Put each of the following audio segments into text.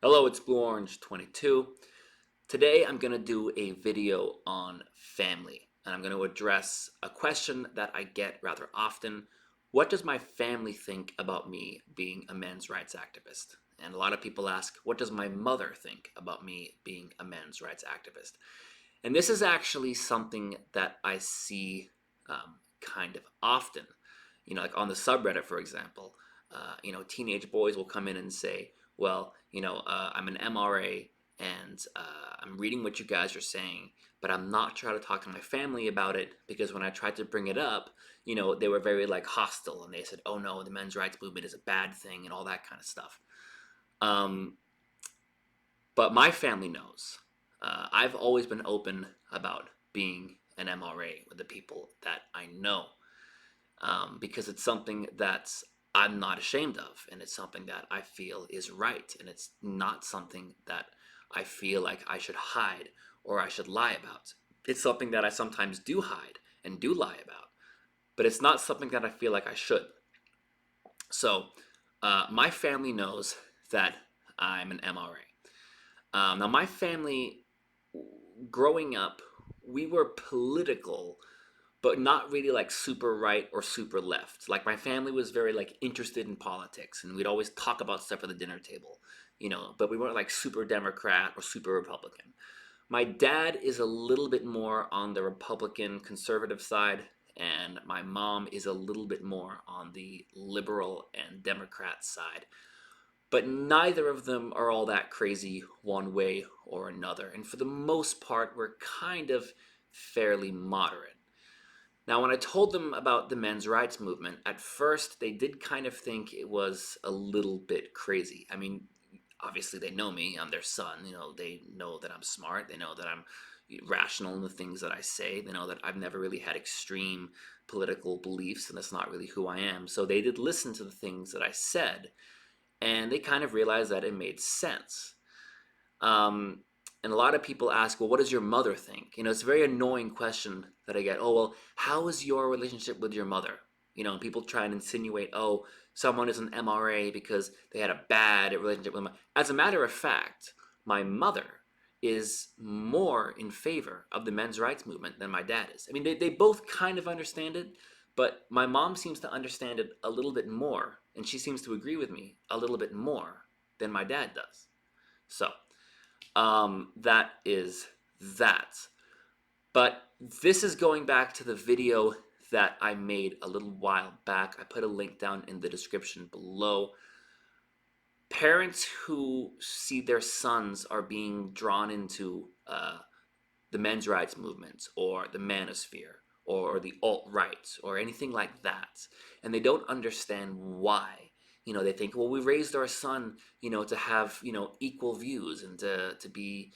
Hello, it's Blue Orange 22. Today I'm going to do a video on family, and I'm going to address a question that I get rather often. What does my family think about me being a men's rights activist? And a lot of people ask, what does my mother think about me being a men's rights activist? And this is actually something that I see kind of often. Like on the subreddit, for example, teenage boys will come in and say, well, I'm an MRA and I'm reading what you guys are saying, but I'm not trying to talk to my family about it because when I tried to bring it up, they were very like hostile and they said, oh no, the men's rights movement is a bad thing and all that kind of stuff. Um, but my family knows. I've always been open about being an MRA with the people that I know because it's something that I'm not ashamed of, and it's something that I feel is right, and it's not something that I feel like I should hide or I should lie about. It's something that I sometimes do hide and do lie about, but it's not something that I feel like I should. So, my family knows that I'm an MRA. Now, my family, growing up, we were political, but not really like super right or super left. Like my family was very like interested in politics, and we'd always talk about stuff at the dinner table, but we weren't like super Democrat or super Republican. My dad is a little bit more on the Republican conservative side, and my mom is a little bit more on the liberal and Democrat side. But neither of them are all that crazy one way or another. And for the most part, we're kind of fairly moderate. Now, when I told them about the men's rights movement, at first they did kind of think it was a little bit crazy. I mean, obviously they know me, I'm their son, they know that I'm smart, they know that I'm rational in the things that I say, they know that I've never really had extreme political beliefs and that's not really who I am. So they did listen to the things that I said and they kind of realized that it made sense. Um, and a lot of people ask, well, what does your mother think? It's a very annoying question that I get. Oh, well, how is your relationship with your mother? And people try and insinuate, oh, someone is an MRA because they had a bad relationship with them. As a matter of fact, my mother is more in favor of the men's rights movement than my dad is. I mean, they both kind of understand it, but my mom seems to understand it a little bit more, and she seems to agree with me a little bit more than my dad does. So, that is that. But this is going back to the video that I made a little while back. I put a link down in the description below. Parents who see their sons are being drawn into the men's rights movement or the manosphere or the alt-right or anything like that, and they don't understand why. They think, well, we raised our son, to have, equal views and to be,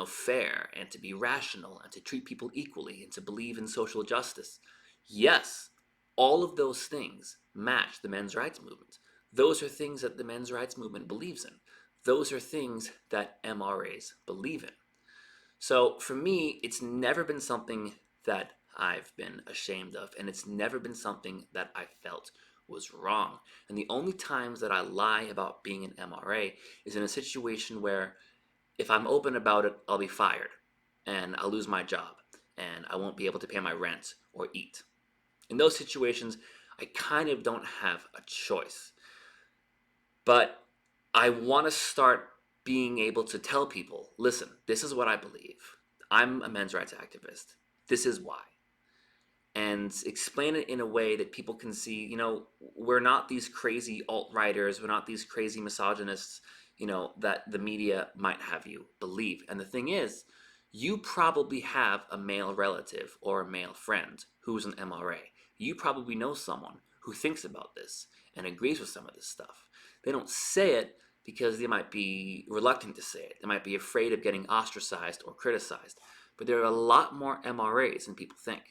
fair and to be rational and to treat people equally and to believe in social justice. Yes, all of those things match the men's rights movement. Those are things that the men's rights movement believes in. Those are things that MRAs believe in. So for me, it's never been something that I've been ashamed of, and it's never been something that I felt was wrong. And the only times that I lie about being an MRA is in a situation where if I'm open about it, I'll be fired and I'll lose my job and I won't be able to pay my rent or eat. In those situations, I kind of don't have a choice. But I want to start being able to tell people, listen, this is what I believe. I'm a men's rights activist. This is why. And explain it in a way that people can see, we're not these crazy alt-righters, we're not these crazy misogynists, that the media might have you believe. And the thing is, you probably have a male relative or a male friend who's an MRA. You probably know someone who thinks about this and agrees with some of this stuff. They don't say it because they might be reluctant to say it. They might be afraid of getting ostracized or criticized. But there are a lot more MRAs than people think.